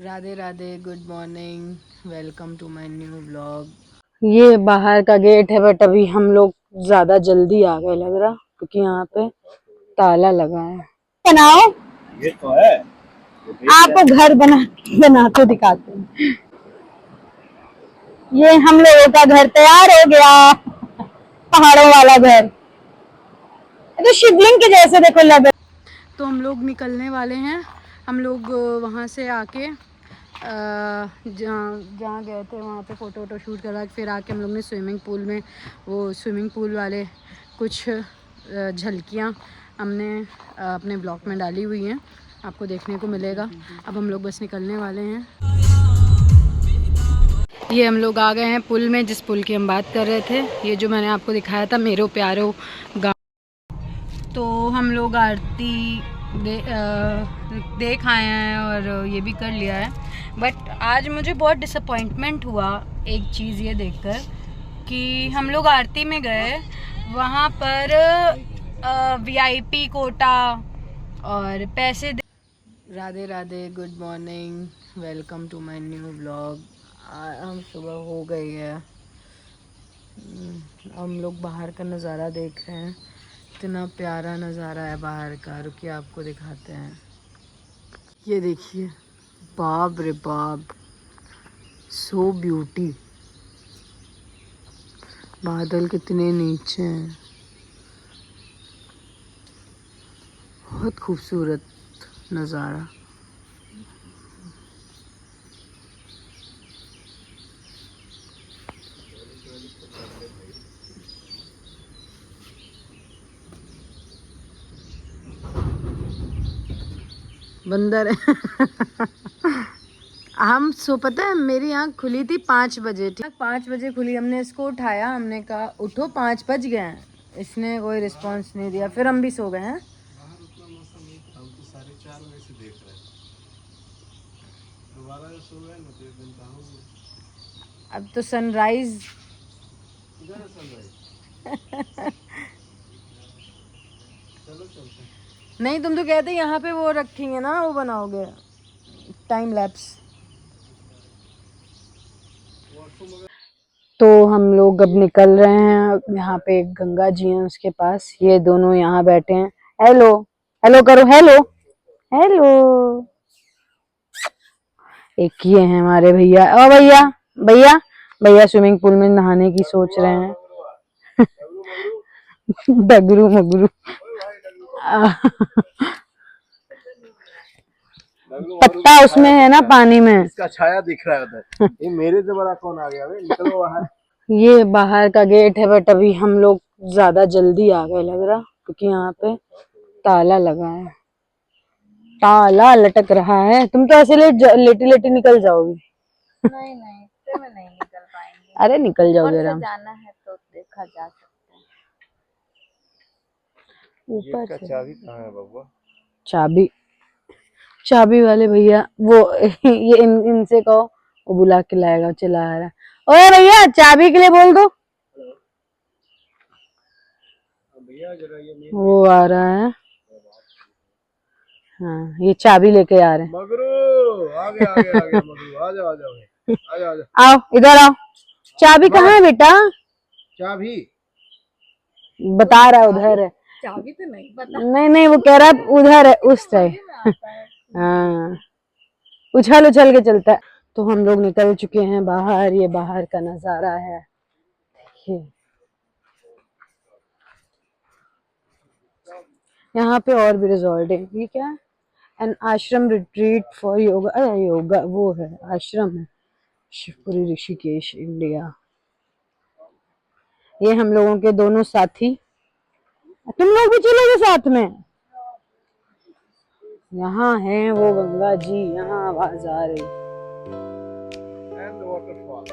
Radhe Radhe, good morning, welcome to my new vlog. ये बाहर का गेट है बट अभी हम लोग ज्यादा जल्दी आ गए लग रहा, क्योंकि यहाँ पे ताला लगा है। बनाओ, ये तो है। आपको घर बना के दिखाते हैं। ये हम लोगों का घर तैयार हो गया, पहाड़ों वाला घर। ये तो शिवलिंग के जैसे देखो लग रहा। तो हम लोग निकलने वाले हैं। हम लोग वहाँ से आके जहाँ जहाँ गए थे वहाँ पे फ़ोटो वोटो शूट करवा के फिर आके हम लोग ने स्विमिंग पूल में वो स्विमिंग पूल वाले कुछ झलकियाँ हमने अपने ब्लॉग में डाली हुई हैं, आपको देखने को मिलेगा। अब हम लोग बस निकलने वाले हैं। ये हम लोग आ गए हैं पुल में, जिस पुल की हम बात कर रहे थे, ये जो मैंने आपको दिखाया था मेरो प्यारो गाँव। तो हम लोग आरती देख आए हैं और ये भी कर लिया है। बट आज मुझे बहुत डिसअपॉइंटमेंट हुआ एक चीज़ ये देखकर कि हम लोग आरती में गए, वहाँ पर वीआईपी कोटा और पैसे दे। Radhe Radhe, good morning, welcome to my new vlog. हम सुबह हो गई है, हम लोग बाहर का नज़ारा देख रहे हैं। इतना प्यारा नज़ारा है बाहर का, रुकिए आपको दिखाते हैं। ये देखिए, बाप रे बाप, सो ब्यूटी। बादल कितने नीचे हैं, बहुत खूबसूरत नज़ारा। बंदर हम सो पता है मेरी आँख खुली थी 5 बजे, ठीक 5 बजे खुली। हमने इसको उठाया, हमने कहा उठो 5 बज गए हैं, इसने कोई रिस्पांस नहीं दिया, फिर हम भी सो गए हैं। अब तो सनराइज नहीं, तुम तो कहते यहाँ पे वो रखी है ना, वो बनाओगे टाइम लैप्स। तो हम लोग अब निकल रहे हैं। यहाँ पे एक गंगा जी है, उसके पास ये दोनों यहाँ बैठे हैं। हेलो हेलो करो, हेलो हेलो। एक ये है हमारे भैया। ओ भैया, भैया भैया स्विमिंग पूल में नहाने की सोच रहे हैं। डगरू मगरू। पत्ता उसमें है ना, पानी में। इसका छाया दिख रहा है उधर। ये मेरे से बड़ा कौन आ गया बे? निकलो बाहर। ये बाहर का गेट है बट अभी हम लोग ज्यादा जल्दी आ गए लग रहा, क्योंकि यहाँ पे ताला लगा है। ताला लटक रहा है। तुम तो ऐसे लेटी लेटी निकल जाओगी। नहीं नहीं, इतने में नहीं निकल पाएंगे। अरे निकल जाओगे ऊपर से आराम। जाना है तो देखा जा सकता है। ऊपर का से चाबी कहाँ है बबुआ? चाबी, चाबी वाले भैया वो ये इनसे कहो, वो बुला के लाएगा, चला आ रहा है। ओए भैया चाबी के लिए बोल दो। भैया जरा ये वो आ रहा है। हाँ, ये चाबी लेके आ रहे हैं। मगरू आगे आगे आगे मगरू आ जाओ आ जाओ आ जाओ आ जाओ। आओ इधर आओ। चाबी कहाँ है बेटा? चाबी बता रहा है उधर है। चाबी तो नहीं पता। नहीं नहीं, वो कह रहा है उधर है, उस साइड। हाँ, उछल उछल के चलता है। तो हम लोग निकल चुके हैं बाहर। ये बाहर का नजारा है। ये यहाँ पे और भी रिजॉर्ट है। ये क्या है? एन आश्रम रिट्रीट फॉर योगा। अरे योगा वो है, आश्रम है। शिवपुरी ऋषिकेश इंडिया। ये हम लोगों के दोनों साथी। तुम लोग भी चलोगे साथ में? यहाँ है वो गंगा जी, यहाँ आवाज आ रही। And waterfall.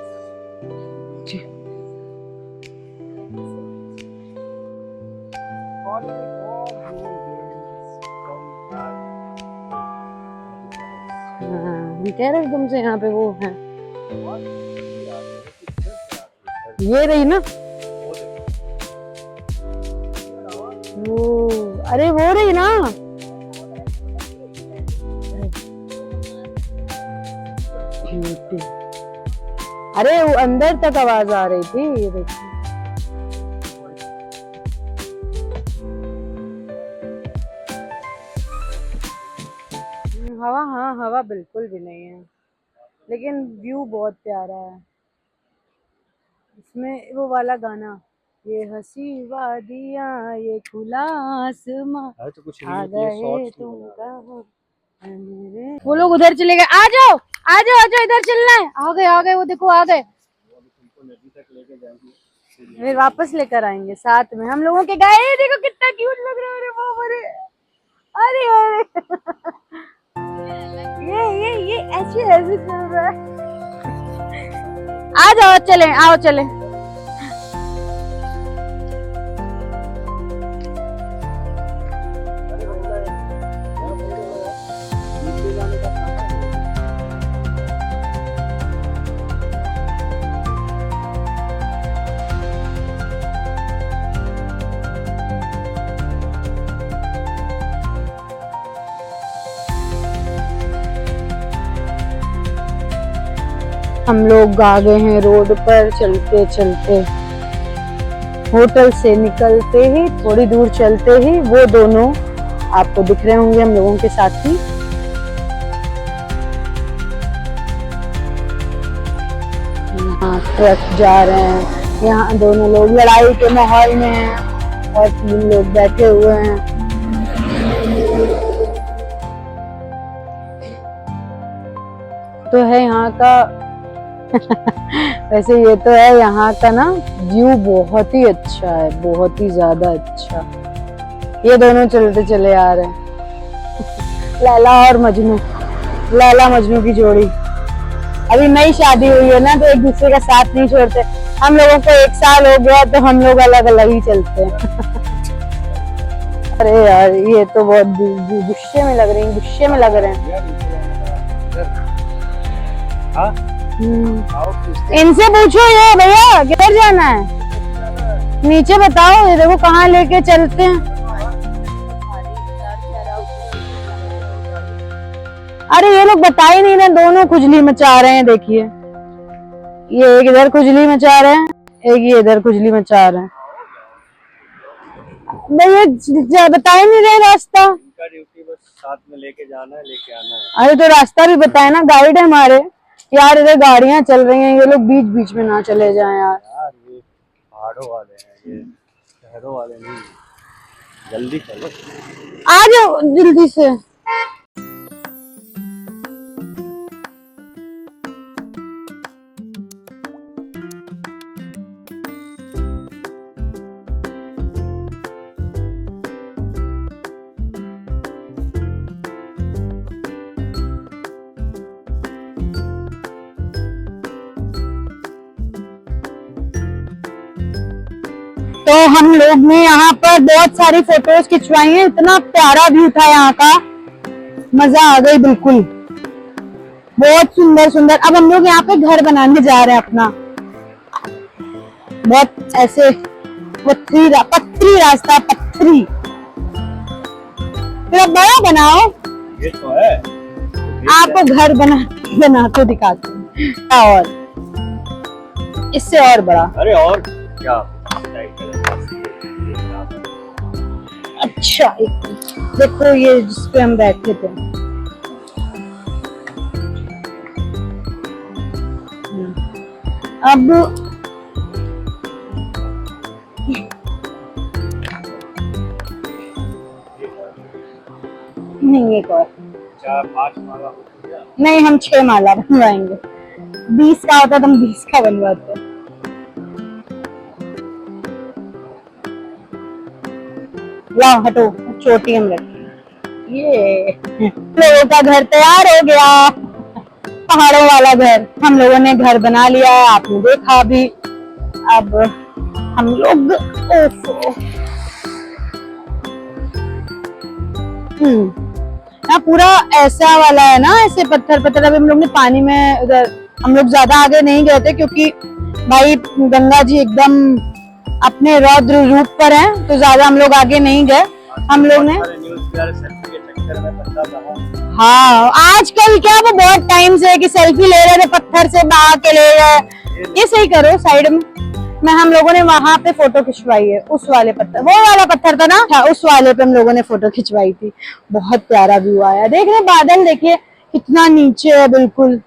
हाँ, कह रहे तुमसे यहाँ पे वो है। ये रही ना वो, अरे वो रही ना। ब्यूटी। अरे वो अंदर तक आवाज आ रही थी, ये देखिए। हवा, हाँ हवा बिल्कुल भी नहीं है, लेकिन व्यू बहुत प्यारा है। इसमें वो वाला गाना, ये हंसी वादियाँ ये खुला आसमां, तो कुछ आ गए तुम कहाँ। वो लोग उधर चले गए, आ जाओ आ जाओ आ जाओ, इधर चलना है। आ गए वो देखो आ गए। फिर वापस लेकर आएंगे साथ में हम लोगों के गाय। देखो कितना क्यूट लग रहा है। अरे बाप रे, अरे अरे ये ऐसे ऐसे चल रहा है। आ जाओ चले, आओ चले। हम लोग आ गए हैं रोड पर चलते चलते। होटल से निकलते ही थोड़ी दूर चलते ही वो दोनों आपको दिख रहे होंगे हम लोगों के साथी। यहाँ ट्रक जा रहे हैं, यहाँ दोनों लोग लड़ाई के माहौल में हैं और 3 लोग बैठे हुए हैं। तो है यहाँ का वैसे ये तो है यहाँ का ना व्यू बहुत ही अच्छा है, बहुत ही ज्यादा अच्छा। ये दोनों चलते चले आ रहे हैं, लैला और मजनू, लैला मजनू की जोड़ी। अभी नई शादी हुई है ना, तो एक दूसरे का साथ नहीं छोड़ते। हम लोगों को 1 साल हो गया तो हम लोग अलग अलग ही चलते हैं। अरे यार ये तो बहुत गुस्से में लग रही हैं, गुस्से में लग रहे हैं। इनसे पूछो ये भैया किधर जाना है, नीचे बताओ। ये देखो कहाँ लेके चलते हैं। अरे ये लोग बता ही नहीं रहे, दोनों खुजली मचा रहे हैं। देखिए ये एक इधर खुजली मचा रहे हैं, एक ये इधर खुजली मचा रहे हैं। भैया बता ही नहीं रहे रास्ता। ड्यूटी बस साथ में लेके जाना है, लेके आना है। अरे तो रास्ता भी बताए ना, गाइड है हमारे। यार इधर गाड़ियां चल रही हैं, ये लोग बीच बीच में ना चले जाएं यार। ये पहाड़ों वाले हैं, ये शहरों वाले नहीं। जल्दी चलो, आ जाओ जल्दी से। तो हम लोग ने यहाँ पर बहुत सारी फोटोज खिंचवाई हैं। इतना प्यारा व्यू था यहाँ का, मजा आ गई बिल्कुल, बहुत सुंदर सुंदर। अब हम लोग यहाँ पे घर बनाने जा रहे हैं अपना, बहुत ऐसे पत्थरी रास्ता, पत्थरी। फिर अब बड़ा बनाओ। ये तो है, आपको घर बना के दिखाते हैं, और इससे और बड़ा। अरे और क्या अच्छा एक देखो ये जिसपे हम बैठे थे, अब नहीं एक और 4-5 माला हो गया। नहीं, हम 6 माला बनवाएंगे। 20 का होता तो हम 20 का बनवाते। लाओ हटो, चोटी हम रखें। ये लोगों का घर तैयार हो गया, पहाड़ों वाला घर। हम लोगों ने घर बना लिया है, आपने देखा भी। अब हम लोग यहाँ पूरा ऐसा वाला है ना, ऐसे पत्थर पत्थर। अभी हम लोग ने पानी में उधर, हम लोग ज्यादा आगे नहीं गए थे क्योंकि भाई गंगा जी एकदम अपने रौद्र रूप पर हैं, तो ज्यादा हम लोग आगे नहीं गए। हम लोग ने चक्कर में बंदा कहाँ। हाँ आजकल क्या वो बहुत टाइम से कि सेल्फी ले रहे थे, पत्थर से बहा के ले गए। ये सही करो साइड में हम लोगों ने वहां पे फोटो खिंचवाई है, उस वाले पत्थर, वो वाला पत्थर था ना, हाँ, उस वाले पे हम लोगों ने फोटो खिंचवाई थी। बहुत प्यारा व्यू आया। देख रहे बादल, देखिए कितना नीचे है, बिल्कुल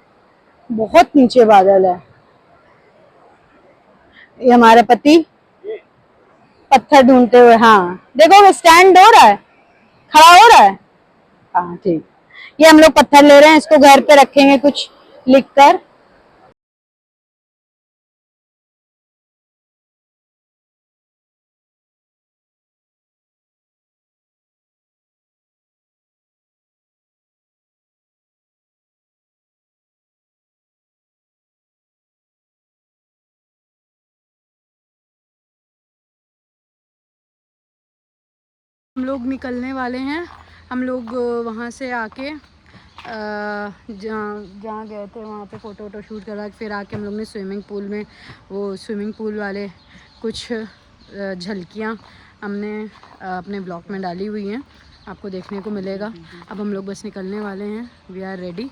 बहुत नीचे बादल है। ये हमारे पति पत्थर ढूंढते हुए, हाँ देखो स्टैंड हो रहा है, खड़ा हो रहा है। हाँ ठीक, ये हम लोग पत्थर ले रहे हैं, इसको घर पे रखेंगे कुछ लिख कर। हम लोग निकलने वाले हैं। हम लोग वहाँ से आके जहाँ गए थे वहाँ पे फ़ोटो वोटो शूट करा, फिर आके हम लोग ने स्विमिंग पूल में, वो स्विमिंग पूल वाले कुछ झलकियाँ हमने अपने ब्लॉग में डाली हुई हैं, आपको देखने को मिलेगा। अब हम लोग बस निकलने वाले हैं। वी आर रेडी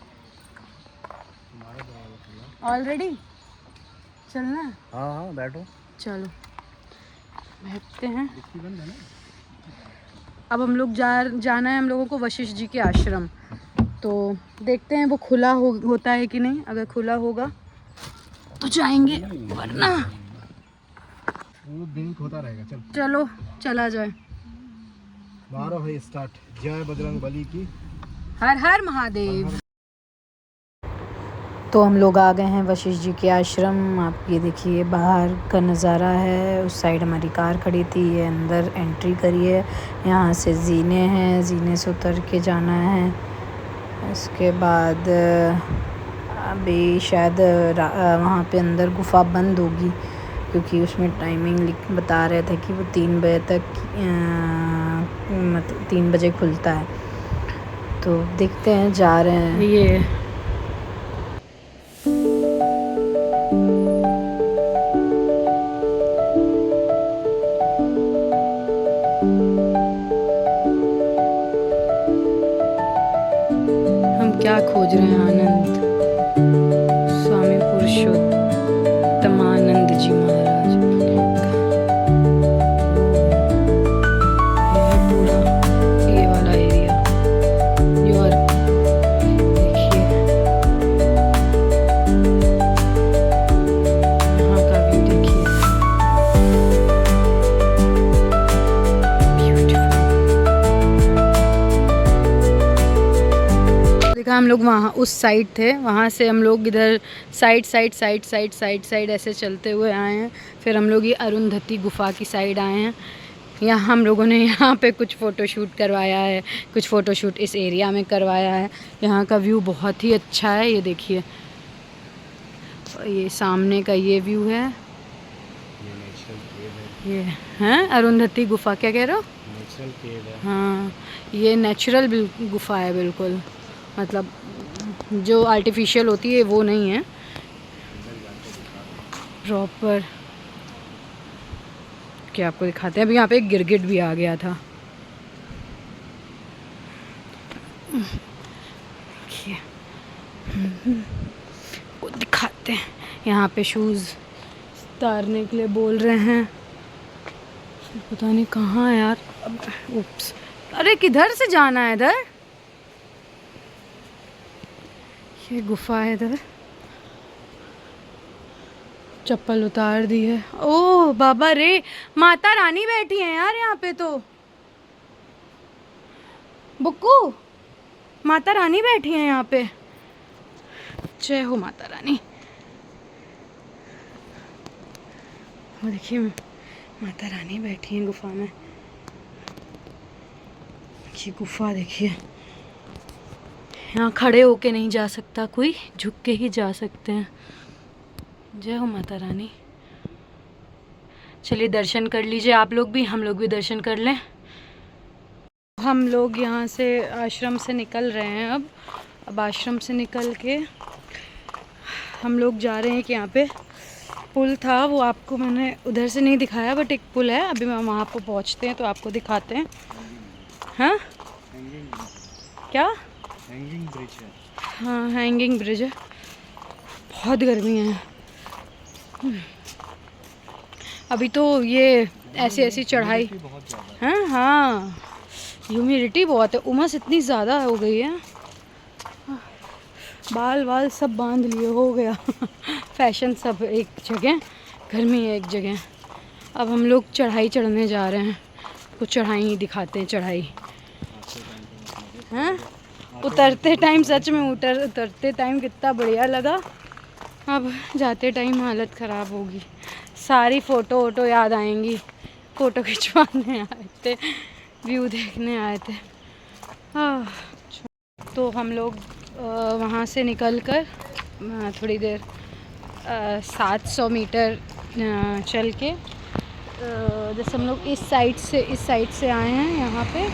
ऑलरेडी, चलना है? हाँ हाँ बैठो, चलो बैठते हैं। अब हम लोग जाना है हम लोगों को वशिष्ठ जी के आश्रम, तो देखते हैं वो खुला होता है कि नहीं। अगर खुला होगा तो जाएंगे, वरना वो दिन होता रहेगा। चलो चला जाए। 12 है स्टार्ट। जय बजरंग बली की। हर हर महादेव। तो हम लोग आ गए हैं वशिष्ठ जी के आश्रम। आप ये देखिए बाहर का नज़ारा है, उस साइड हमारी कार खड़ी थी, ये अंदर एंट्री करी है। यहाँ से जीने हैं, जीने से उतर के जाना है। इसके बाद अभी शायद वहाँ पे अंदर गुफ़ा बंद होगी, क्योंकि उसमें टाइमिंग बता रहे थे कि वो 3 बजे तक, मतलब 3 बजे खुलता है। तो देखते हैं, जा रहे हैं। ये क्या खोज रहे हैं? आनंद, स्वामी पुरुषोत्तमानंद जी महाराज। ये पूरा ये वाला एरिया, और देखिए यहाँ का व्यू देखिए, हम लोग वहाँ उस साइड थे, वहाँ से हम लोग इधर साइड ऐसे चलते हुए आए हैं। फिर हम लोग ये अरुंधति गुफा की साइड आए हैं। यहाँ हम लोगों ने यहाँ पे कुछ फ़ोटोशूट करवाया है, कुछ फ़ोटोशूट इस एरिया में करवाया है। यहाँ का व्यू बहुत ही अच्छा है, ये देखिए, ये सामने का ये व्यू है। ये हैं अरुंधति गुफा, क्या कह रहे हो? नेचुरल केव है। हाँ, ये नेचुरल गुफा है बिल्कुल, मतलब जो आर्टिफिशियल होती है वो नहीं है, प्रॉपर। क्या आपको दिखाते हैं। अभी यहाँ पे एक गिरगिट भी आ गया था। वो दिखाते हैं। यहाँ पे शूज़ उतारने के लिए बोल रहे हैं, पता नहीं कहाँ है यार। उप्स, अरे किधर से जाना है? इधर ये गुफा है, इधर चप्पल उतार दी है। ओह बाबा रे, माता रानी बैठी हैं यार यहाँ पे। तो बुक्कू, माता रानी बैठी हैं यहाँ पे। जय हो माता रानी। वो देखिए माता रानी बैठी हैं गुफा में। ये गुफा देखिए, यहाँ खड़े होके नहीं जा सकता कोई, झुक के ही जा सकते हैं। जय हो माता रानी। चलिए दर्शन कर लीजिए आप लोग भी, हम लोग भी दर्शन कर लें। हम लोग यहाँ से आश्रम से निकल रहे हैं। अब आश्रम से निकल के हम लोग जा रहे हैं कि यहाँ पे पुल था, वो आपको मैंने उधर से नहीं दिखाया, बट एक पुल है। अभी मैं वहाँ पर पहुँचते हैं तो आपको दिखाते हैं। हाँ क्या? हैंगिंग ब्रिज है। हाँ हैंगिंग ब्रिज है। बहुत गर्मी है अभी तो। ये ऐसी ऐसी चढ़ाई बहुत ज़्यादा है। हाँ हाँ, ह्यूमिडिटी बहुत है, उमस इतनी ज़्यादा हो गई है। बाल वाल सब बांध लिए, हो गया फैशन सब एक जगह, गर्मी एक जगह। अब हम लोग चढ़ाई चढ़ने जा रहे हैं, कुछ चढ़ाई दिखाते हैं। चढ़ाई हैं, उतरते टाइम सच में उतरते टाइम कितना बढ़िया लगा, अब जाते टाइम हालत ख़राब होगी। सारी फ़ोटो वोटो याद आएंगी, फ़ोटो खिंचवाने आए थे, व्यू देखने आए थे। तो हम लोग वहाँ से निकल कर थोड़ी देर 700 मीटर चल के, जैसे हम लोग इस साइड से आए हैं यहाँ पे,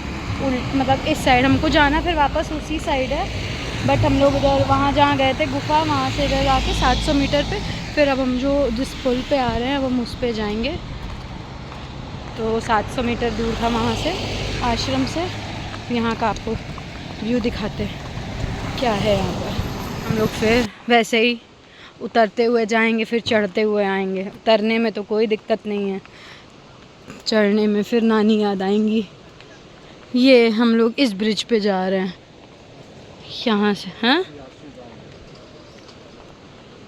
मतलब इस साइड हमको जाना, फिर वापस उसी साइड है। बट हम लोग उधर वहाँ जहाँ गए थे गुफा, वहाँ से इधर आके 700 मीटर पे, फिर अब हम जो जिस पुल पे आ रहे हैं अब हम उस पे जाएंगे। तो 700 मीटर दूर था वहाँ से, आश्रम से। यहाँ का आपको व्यू दिखाते क्या है यहाँ पर। हम लोग फिर वैसे ही उतरते हुए जाएंगे, फिर चढ़ते हुए आएंगे। उतरने में तो कोई दिक्कत नहीं है, चढ़ने में फिर नानी याद आएंगी। ये हम लोग इस ब्रिज पे जा रहे हैं यहाँ से। हैं,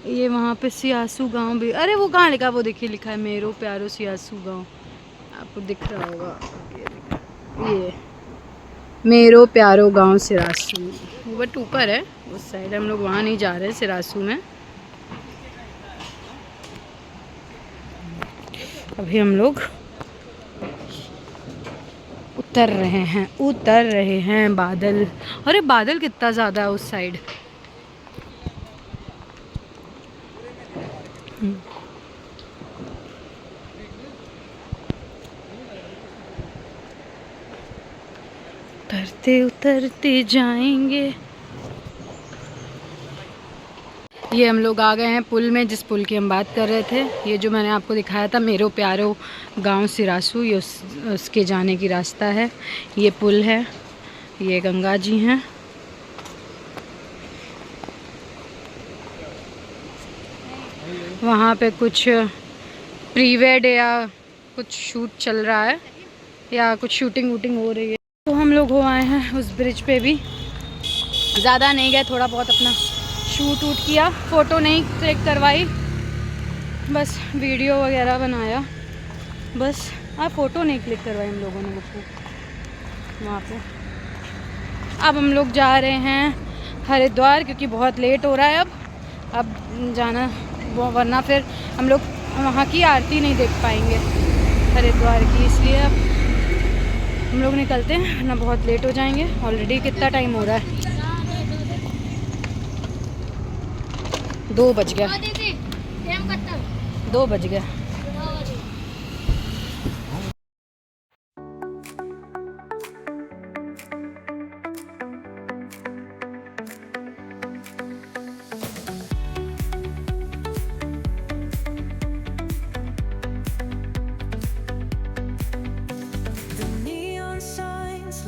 ये वहाँ पे सियासू गांव भी, अरे वो कहाँ लिखा, वो देखिए लिखा है मेरो प्यारो सियासू गांव, आपको दिख रहा होगा। ये मेरो प्यारो गांव सिरासू, वो बट ऊपर है उस साइड, हम लोग वहाँ नहीं जा रहे सिरासू में। अभी हम लोग उतर रहे हैं। बादल, अरे बादल कितना ज़्यादा है उस साइड। उतरते उतरते जाएंगे। ये हम लोग आ गए हैं पुल में, जिस पुल की हम बात कर रहे थे। ये जो मैंने आपको दिखाया था मेरो प्यारो गांव सिरासू, ये उसके जाने की रास्ता है। ये पुल है, ये गंगा जी हैं। वहाँ पे कुछ प्रीवेड या कुछ शूट चल रहा है, या कुछ शूटिंग वूटिंग हो रही है। तो हम लोग हो आए हैं उस ब्रिज पे भी, ज़्यादा नहीं गए, थोड़ा बहुत अपना शूट वूट किया, फ़ोटो नहीं क्लिक करवाई, बस वीडियो वगैरह बनाया बस। फ़ोटो नहीं क्लिक करवाई हम लोगों ने वहाँ पे। अब हम लोग जा रहे हैं हरिद्वार, क्योंकि बहुत लेट हो रहा है अब जाना, वरना फिर हम लोग वहाँ की आरती नहीं देख पाएंगे हरिद्वार की, इसलिए अब हम लोग निकलते हैं, वरना बहुत लेट हो जाएंगे। ऑलरेडी कितना टाइम हो रहा है, 2 बज गया, 2 बज गया।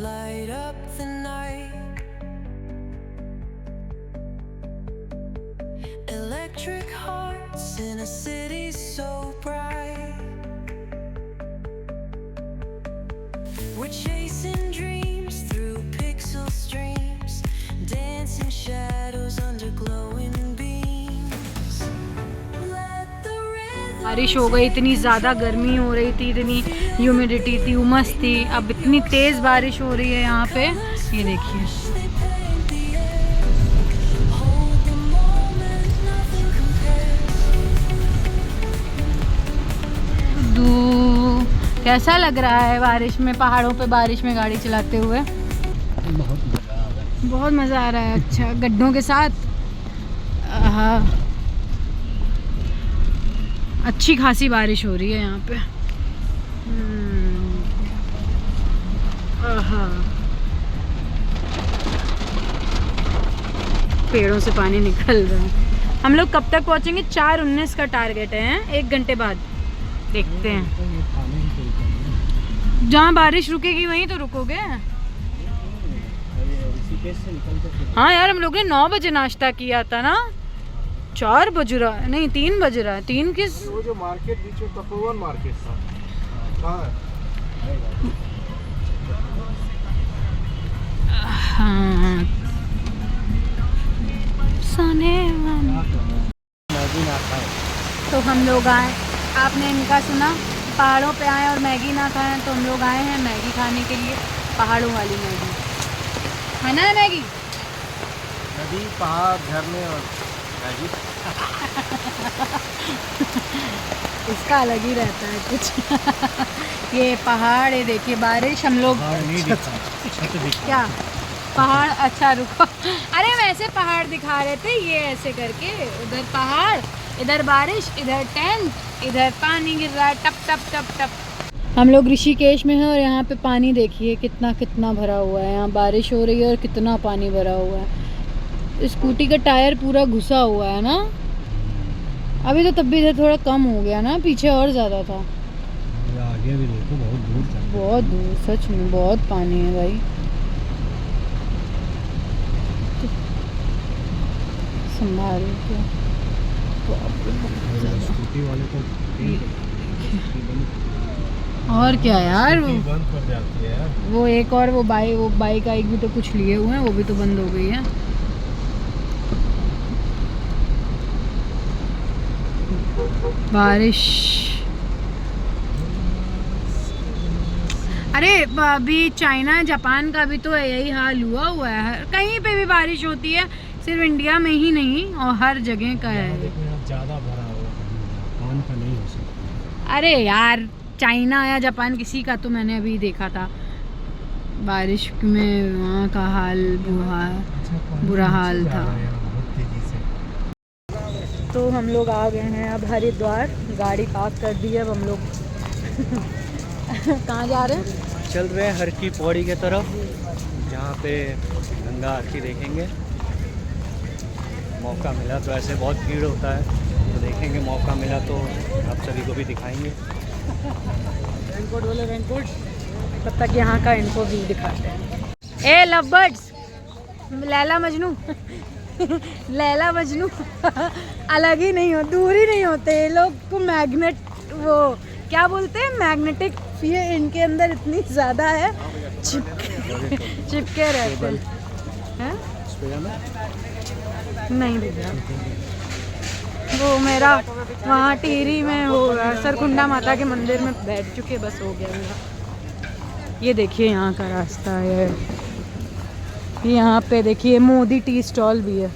Light up the night, electric hearts in a city so bright. We're chasing dreams through pixel streams, dancing shadows under glowing beams. Let the rhythm बारिश हो गई, इतनी ज़्यादा गर्मी हो रही थी, इतनी ह्यूमिडिटी थी, उमस थी। अब इतनी तेज़ बारिश हो रही है यहाँ पे, ये देखिए। कैसा लग रहा है बारिश में, पहाड़ों पे बारिश में गाड़ी चलाते हुए? बहुत मज़ा आ रहा है। अच्छा, गड्ढों के साथ अच्छी खासी बारिश हो रही है यहाँ पे। पेड़ों से पानी निकल रहा है। हम लोग कब तक पहुँचेंगे? 4:19 का टारगेट है, 1 घंटे बाद देखते हैं। जहाँ बारिश रुकेगी वहीं तो रुकोगे। ऋषिकेश से निकलते थे। हाँ यार, हम लोग ने 9 बजे नाश्ता किया था ना, 4 बज रहा है, नहीं 3 बज रहा है। 3 किस? वो जो मार्केट बीच में तपोवन मार्केट था, कहाँ है? हाँ, सोने वाला। मैगी ना खाए। तो हम लोग आए, आपने इनका सुना, पहाड़ों पे आए और मैगी ना खाएं, तो हम लोग आए हैं मैगी खाने के लिए, पहाड़ों वाली मैगी। खाना है मैगी? नदी, पहाड़, झरने और मैगी। इसका अलग ही रहता है कुछ। ये पहाड़, ये देखिए बारिश, हम लोग नहीं दिखा, छत दिखा। क्या पहाड़? अच्छा रुको, अरे वैसे पहाड़ दिखा रहे थे, ये ऐसे करके, उधर पहाड़, इधर बारिश, इधर टेंट, इधर पानी गिर रहा है टप टप टप टप। हम लोग ऋषिकेश में हैं और यहाँ पे पानी देखिए कितना कितना भरा हुआ है। यहाँ बारिश हो रही है और कितना पानी भरा हुआ है। स्कूटी का टायर पूरा घुसा हुआ है ना। अभी तो तब भी इधर थोड़ा कम हो गया ना, पीछे और ज़्यादा था। आगे भी देखो, बहुत दूर तक, बहुत दूर, सच में बहुत पानी है भाई। संभाल के, स्कूटी वाले को और क्या यार, बंद कर जाती है यार। वो एक और वो बाइक आइक भी तो कुछ लिए हुए हैं, वो भी तो बंद हो गई है। बारिश, अरे अभी चाइना जापान का भी तो यही हाल हुआ है, कहीं पे भी बारिश होती है, सिर्फ इंडिया में ही नहीं और हर जगह का है। ज़्यादा भरा हुआ जापान का नहीं हो सकता। अरे यार, चाइना या जापान किसी का तो मैंने अभी देखा था, बारिश में वहाँ का हाल बुरा हाल था। तो हम लोग आ गए हैं अब हरिद्वार, गाड़ी पार्क कर दी है। अब हम लोग कहाँ जा रहे हैं? चल रहे हैं हर की पौड़ी के तरफ, जहाँ पे गंगा आरती देखेंगे। मौका मिला तो, ऐसे बहुत भीड़ होता है तो देखेंगे, मौका मिला तो आप सभी को भी दिखाएंगे। रेनकोट बोले, रेनकोट, तब तक यहाँ का इनको व्यू दिखाते हैं। ए लव बर्ड्स, लैला मजनू लैला मजनू अलग ही नहीं हो, दूर ही नहीं होते ये लोग को। मैग्नेट, वो क्या बोलते हैं, मैग्नेटिक, ये इनके अंदर इतनी ज़्यादा है, चिपके रहते हैं। नहीं दिख रहा वो मेरा, वहाँ टिहरी में हो सरकुंडा माता के मंदिर में बैठ चुके, बस हो गया मेरा। ये देखिए यहाँ का रास्ता है, यहाँ पे देखिए मोदी टी स्टॉल भी है।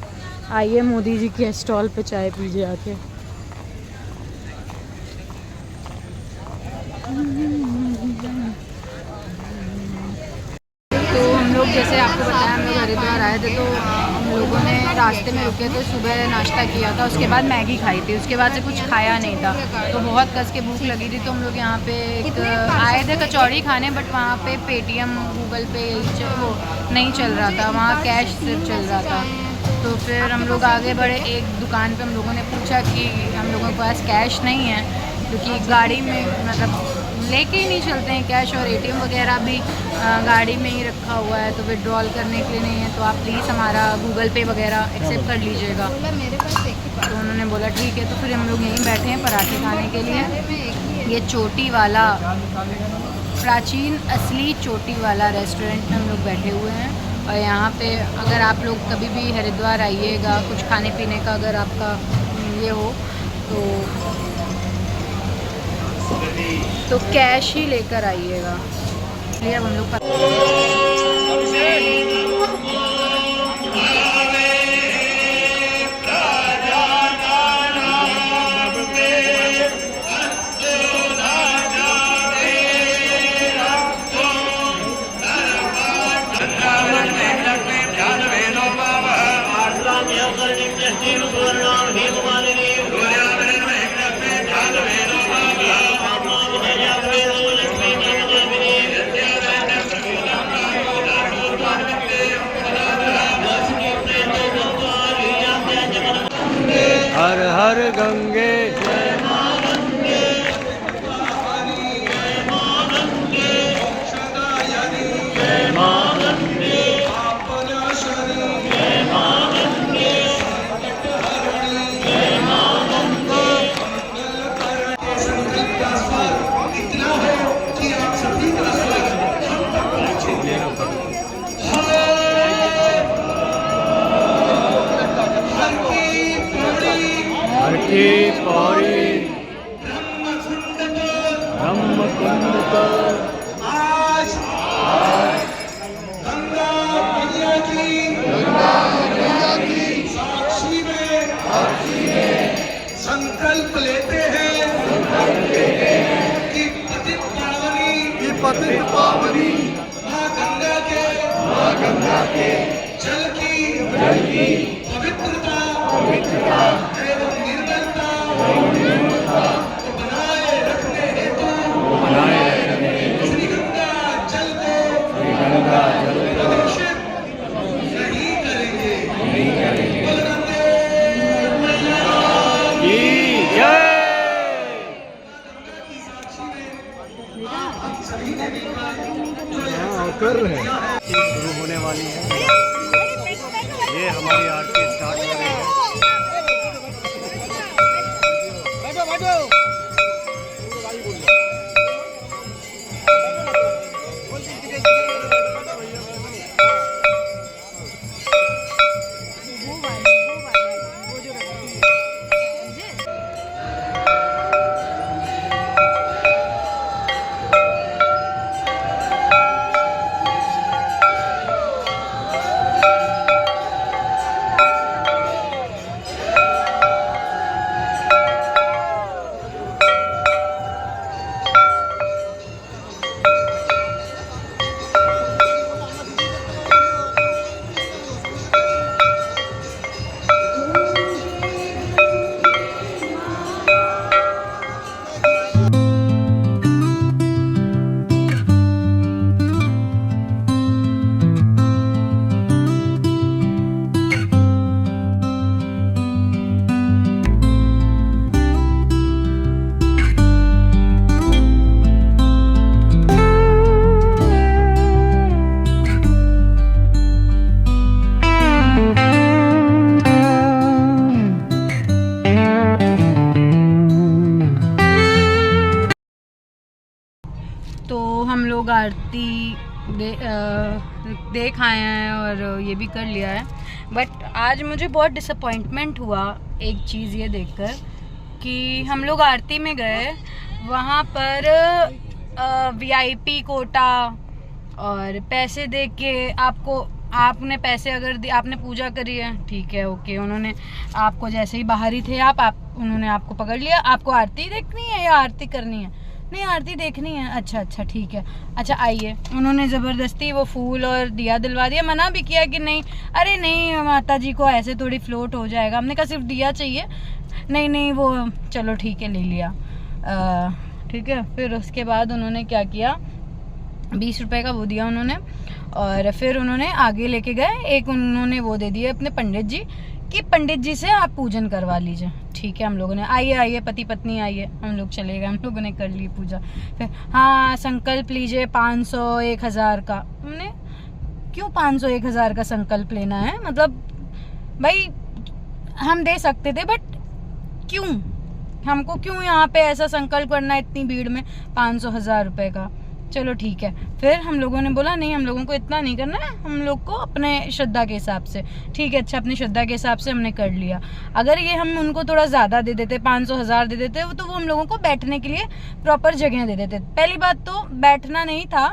आइए मोदी जी के स्टॉल पे चाय पीजिए आके। तो हम लोग, जैसे आपको बताया, हम लोग हरिद्वार आए थे, तो हम लोगों ने रास्ते में रुके थे, सुबह नाश्ता किया था, उसके बाद मैगी खाई थी, उसके बाद से कुछ खाया नहीं था, तो बहुत कस के भूख लगी थी। तो हम लोग यहाँ पे एक आए थे कचौड़ी खाने, बट वहाँ पे पेटीएम, गूगल पे वो नहीं चल रहा था, वहाँ कैश सिर्फ चल रहा था। तो फिर हम लोग आगे बढ़े, एक दुकान पे हम लोगों ने पूछा कि हम लोगों के पास कैश नहीं है, क्योंकि गाड़ी में मतलब लेके ही नहीं चलते हैं कैश, और एटीएम वगैरह भी गाड़ी में ही रखा हुआ है, तो विड्रॉल करने के लिए नहीं है, तो आप प्लीज़ हमारा गूगल पे वगैरह एक्सेप्ट कर लीजिएगा। तो उन्होंने बोला ठीक है। तो फिर हम लोग यहीं बैठे हैं पराठे खाने के लिए। ये चोटी वाला, प्राचीन असली चोटी वाला रेस्टोरेंट में हम लोग बैठे हुए हैं। और यहाँ पे अगर आप लोग कभी भी हरिद्वार आइएगा, कुछ खाने पीने का अगर आपका ये हो तो कैश ही लेकर आइएगा। इसलिए अब हम लोग हर हर गंगे जय मां गंगे। छठी पौड़ी ब्रह्मकुंड पर संकल्प लेते हैं कि पतित पावनी माँ गंगा के जल की पवित्रता एवं निर्मलता को बनाए रखने हेतु श्री गंगा जल को प्रदूषित नहीं करेंगे। बलरामदेव की जय। कर रहे हैं शुरू होने वाली है। ये हमारी आरती स्टार्ट हो रही है। तो हम लोग आरती देख आए हैं और ये भी कर लिया है। बट आज मुझे बहुत डिसअपॉइंटमेंट हुआ एक चीज़ ये देखकर कि हम लोग आरती में गए, वहाँ पर वीआईपी कोटा और पैसे दे के आपने पैसे अगर आपने पूजा करी है, ठीक है, ओके, उन्होंने आपको जैसे ही बाहर ही थे उन्होंने आपको पकड़ लिया, आपको आरती देखनी है या आरती करनी है? नहीं, आरती देखनी है। अच्छा ठीक है, अच्छा आइए। उन्होंने ज़बरदस्ती वो फूल और दिया दिलवा दिया, मना भी किया कि नहीं, अरे नहीं माता जी को ऐसे थोड़ी फ्लोट हो जाएगा। हमने कहा सिर्फ दिया चाहिए। नहीं वो चलो ठीक है, ले लिया। ठीक है, फिर उसके बाद उन्होंने क्या किया, 20 रुपए का वो दिया उन्होंने, और फिर उन्होंने आगे लेके गए, एक उन्होंने वो दे दिया अपने पंडित जी कि पंडित जी से आप पूजन करवा लीजिए। ठीक है, हम लोगों ने आइए पति पत्नी आइए, हम लोग चले गए, हम लोगों ने कर ली पूजा। फिर हाँ संकल्प लीजिए 500 1000 का। हमने क्यों 500 1000 का संकल्प लेना है? मतलब भाई हम दे सकते थे, बट क्यों हमको क्यों यहाँ पे ऐसा संकल्प करना है इतनी भीड़ में 500 1000 रुपए का? चलो ठीक है, फिर हम लोगों ने बोला नहीं, हम लोगों को इतना नहीं करना है, हम लोग को अपने श्रद्धा के हिसाब से। ठीक है, अच्छा, अपनी श्रद्धा के हिसाब से हमने कर लिया। अगर ये हम उनको थोड़ा ज़्यादा दे देते, 500 1000 दे देते, तो वो हम लोगों को बैठने के लिए प्रॉपर जगह दे देते। पहली बात तो बैठना नहीं था,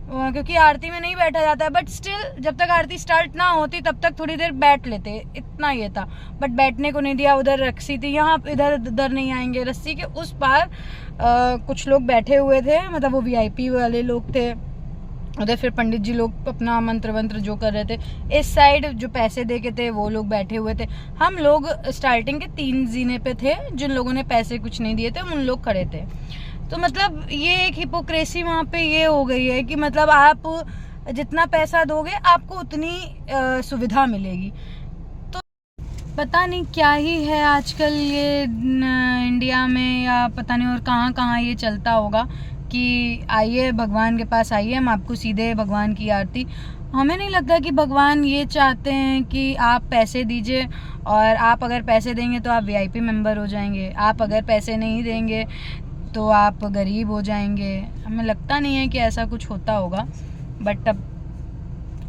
क्योंकि आरती में नहीं बैठा जाता है, बट स्टिल जब तक आरती स्टार्ट ना होती तब तक थोड़ी देर बैठ लेते, इतना ये था। बट बैठने को नहीं दिया। उधर रस्सी थी, यहाँ इधर उधर नहीं आएंगे, रस्सी के उस पार कुछ लोग बैठे हुए थे, मतलब वो वीआईपी वाले लोग थे उधर। फिर पंडित जी लोग अपना मंत्र वंत्र जो कर रहे थे, इस साइड जो पैसे दे के थे वो लोग बैठे हुए थे। हम लोग स्टार्टिंग के 3 जीने पे थे, जिन लोगों ने पैसे कुछ नहीं दिए थे उन लोग खड़े थे। तो मतलब ये एक हिपोक्रेसी वहाँ पे ये हो गई है कि मतलब आप जितना पैसा दोगे आपको उतनी सुविधा मिलेगी। तो पता नहीं क्या ही है आजकल ये इंडिया में, या पता नहीं और कहाँ कहाँ ये चलता होगा कि आइए भगवान के पास आइए, हम आपको सीधे भगवान की आरती। हमें नहीं लगता कि भगवान ये चाहते हैं कि आप पैसे दीजिए, और आप अगर पैसे देंगे तो आप वीआईपी मेंबर हो जाएंगे, आप अगर पैसे नहीं देंगे तो आप गरीब हो जाएंगे। हमें लगता नहीं है कि ऐसा कुछ होता होगा, बट अब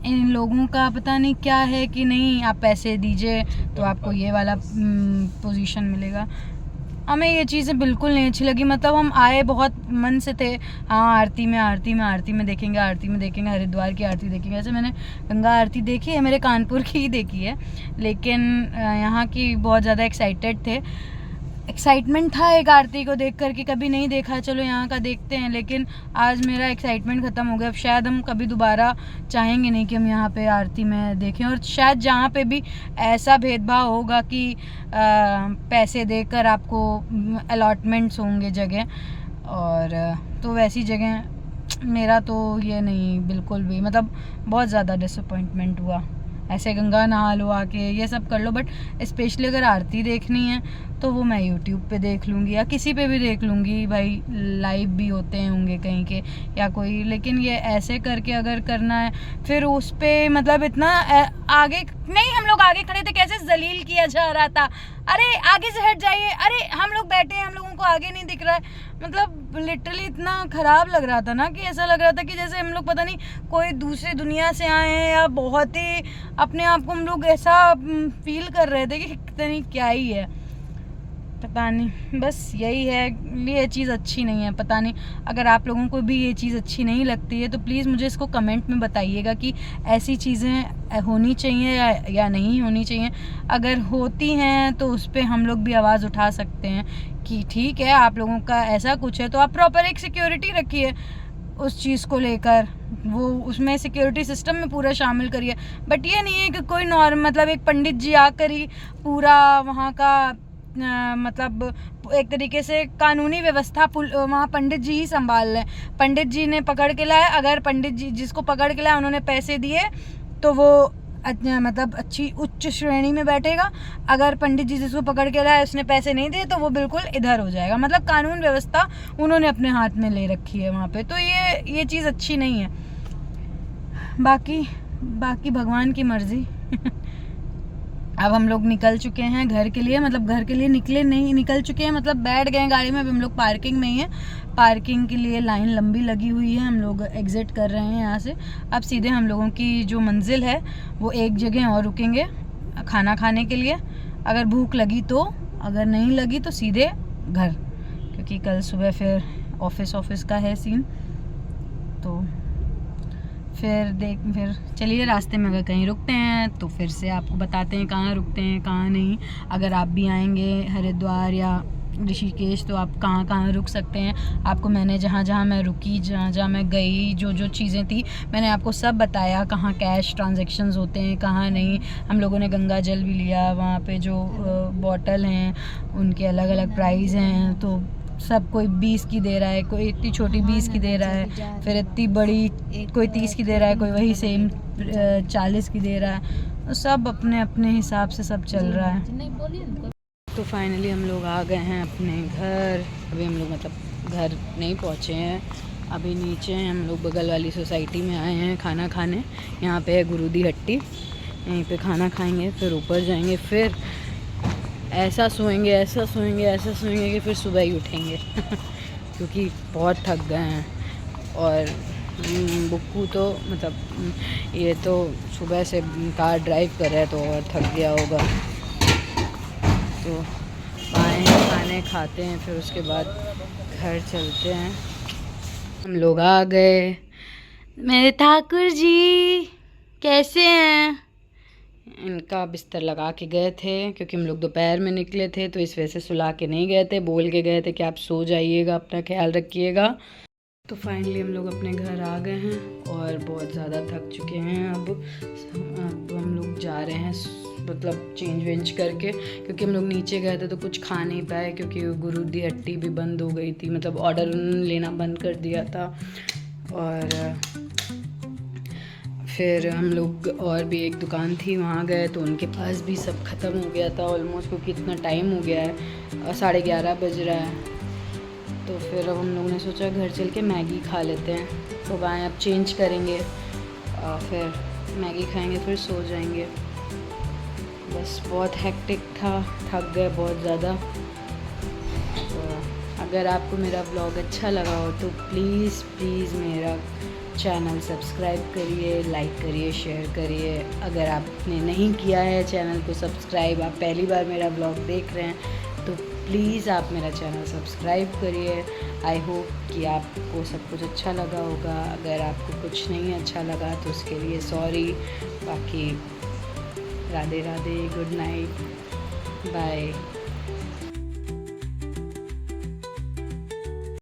इन लोगों का पता नहीं क्या है कि नहीं आप पैसे दीजिए तो आपको ये वाला पोजीशन मिलेगा। हमें ये चीज़ें बिल्कुल नहीं अच्छी लगी। मतलब हम आए बहुत मन से थे, हाँ आरती में देखेंगे, हरिद्वार की आरती देखेंगे। ऐसे मैंने गंगा आरती देखी है, मेरे कानपुर की ही देखी है, लेकिन यहाँ की बहुत ज़्यादा एक्साइटमेंट था एक आरती को देख कर कि कभी नहीं देखा, चलो यहाँ का देखते हैं। लेकिन आज मेरा एक्साइटमेंट ख़त्म हो गया। अब शायद हम कभी दोबारा चाहेंगे नहीं कि हम यहाँ पे आरती में देखें। और शायद जहाँ पे भी ऐसा भेदभाव होगा कि पैसे देकर आपको अलॉटमेंट्स होंगे जगह, और तो वैसी जगह मेरा तो ये नहीं बिल्कुल भी, मतलब बहुत ज़्यादा डिसअपॉइंटमेंट हुआ। ऐसे गंगा नहा लो आके, ये सब कर लो, बट स्पेशली अगर आरती देखनी है तो वो मैं यूट्यूब पे देख लूँगी या किसी पे भी देख लूँगी। भाई लाइव भी होते होंगे कहीं के या कोई, लेकिन ये ऐसे करके अगर करना है फिर उस पर मतलब इतना आगे नहीं, हम लोग आगे खड़े थे कैसे जलील किया जा रहा था, अरे आगे से हट जाइए, अरे हम लोग बैठे हैं, हम लोगों को आगे नहीं दिख रहा है। मतलब लिटरली इतना ख़राब लग रहा था ना कि ऐसा लग रहा था कि जैसे हम लोग पता नहीं कोई दूसरी दुनिया से आए हैं, या बहुत ही अपने आप को हम लोग ऐसा फील कर रहे थे कि पता नहीं क्या ही है, पता नहीं। बस यही है, ये चीज़ अच्छी नहीं है। पता नहीं अगर आप लोगों को भी ये चीज़ अच्छी नहीं लगती है तो प्लीज़ मुझे इसको कमेंट में बताइएगा कि ऐसी चीज़ें होनी चाहिए या नहीं होनी चाहिए। अगर होती हैं तो उस पर हम लोग भी आवाज़ उठा सकते हैं कि ठीक है, आप लोगों का ऐसा कुछ है तो आप प्रॉपर एक सिक्योरिटी रखिए उस चीज़ को लेकर, वो उसमें सिक्योरिटी सिस्टम में पूरा शामिल करिए। बट ये नहीं है कि कोई मतलब एक पंडित जी आकर ही पूरा वहाँ का मतलब एक तरीके से कानूनी व्यवस्था वहाँ पंडित जी ही संभाल लें। पंडित जी ने पकड़ के लाया, अगर पंडित जी जिसको पकड़ के लाया उन्होंने पैसे दिए तो वो मतलब अच्छी उच्च श्रेणी में बैठेगा। अगर पंडित जी जिसको पकड़ के लाया उसने पैसे नहीं दिए तो वो बिल्कुल इधर हो जाएगा। मतलब कानून व्यवस्था उन्होंने अपने हाथ में ले रखी है वहाँ पे, तो ये चीज़ अच्छी नहीं है। बाकी भगवान की मर्जी। अब हम लोग निकल चुके हैं घर के लिए, मतलब घर के लिए निकल चुके हैं, मतलब बैठ गए हैं गाड़ी में। अभी हम लोग पार्किंग में ही हैं, पार्किंग के लिए लाइन लंबी लगी हुई है। हम लोग एग्ज़िट कर रहे हैं यहाँ से। अब सीधे हम लोगों की जो मंजिल है वो एक जगह और रुकेंगे खाना खाने के लिए, अगर भूख लगी तो, अगर नहीं लगी तो सीधे घर, क्योंकि कल सुबह फिर ऑफिस का है सीन। तो फिर चलिए रास्ते में अगर कहीं रुकते हैं तो फिर से आपको बताते हैं कहाँ रुकते हैं कहाँ नहीं। अगर आप भी आएंगे हरिद्वार या ऋषिकेश तो आप कहाँ रुक सकते हैं। आपको मैंने जहाँ मैं रुकी, जहाँ मैं गई, जो चीज़ें थी मैंने आपको सब बताया, कहाँ कैश ट्रांजैक्शंस होते हैं कहाँ नहीं। हम लोगों ने गंगा जल भी लिया, वहाँ पे जो बॉटल हैं उनके अलग अलग प्राइस हैं। तो सब कोई 20 की दे रहा है, कोई इतनी छोटी 20 की दे रहा है, फिर इतनी बड़ी कोई 30 की दे रहा है, कोई वही सेम 40 की दे रहा है। तो सब अपने अपने हिसाब से सब चल रहा है। तो फाइनली हम लोग आ गए हैं अपने घर। अभी हम लोग मतलब घर नहीं पहुँचे हैं, अभी नीचे हैं हम लोग, बगल वाली सोसाइटी में आए हैं खाना खाने। यहाँ पे है गुरुदी हट्टी, यहीं पे खाना खाएंगे, फिर ऊपर जाएंगे, फिर ऐसा सोएंगे कि फिर सुबह ही उठेंगे क्योंकि बहुत थक गए हैं। और बुक्कू तो मतलब ये तो सुबह से कार ड्राइव कर रहा है तो और थक गया होगा। तो आए खाने खाते हैं, फिर उसके बाद घर चलते हैं। हम लोग आ गए। मेरे ठाकुर जी कैसे हैं? इनका बिस्तर लगा के गए थे क्योंकि हम लोग दोपहर में निकले थे, तो इस वजह से सुला के नहीं गए थे, बोल के गए थे कि आप सो जाइएगा, अपना ख्याल रखिएगा। तो फाइनली हम लोग अपने घर आ गए हैं और बहुत ज़्यादा थक चुके हैं। अब हम लोग जा रहे हैं मतलब चेंज वेंज करके, क्योंकि हम लोग नीचे गए थे तो कुछ खा नहीं पाए क्योंकि गुरुदी हट्टी भी बंद हो गई थी, मतलब ऑर्डर लेना बंद कर दिया था। और फिर हम लोग और भी एक दुकान थी वहाँ गए तो उनके पास भी सब ख़त्म हो गया था ऑलमोस्ट, क्योंकि इतना टाइम हो गया है, 11:30 बज रहा है। तो फिर अब हम लोगों ने सोचा घर चल के मैगी खा लेते हैं। तो वहाँ अब चेंज करेंगे और फिर मैगी खाएंगे, फिर सो जाएंगे। बस बहुत हेक्टिक था, थक गए बहुत ज़्यादा। तो अगर आपको मेरा ब्लॉग अच्छा लगा हो तो प्लीज़ मेरा चैनल सब्सक्राइब करिए, लाइक करिए, शेयर करिए। अगर आपने नहीं किया है चैनल को सब्सक्राइब, आप पहली बार मेरा ब्लॉग देख रहे हैं तो प्लीज़ आप मेरा चैनल सब्सक्राइब करिए। आई होप कि आपको सब कुछ अच्छा लगा होगा। अगर आपको कुछ नहीं अच्छा लगा तो उसके लिए सॉरी। बाकी Radhe Radhe, good night, bye.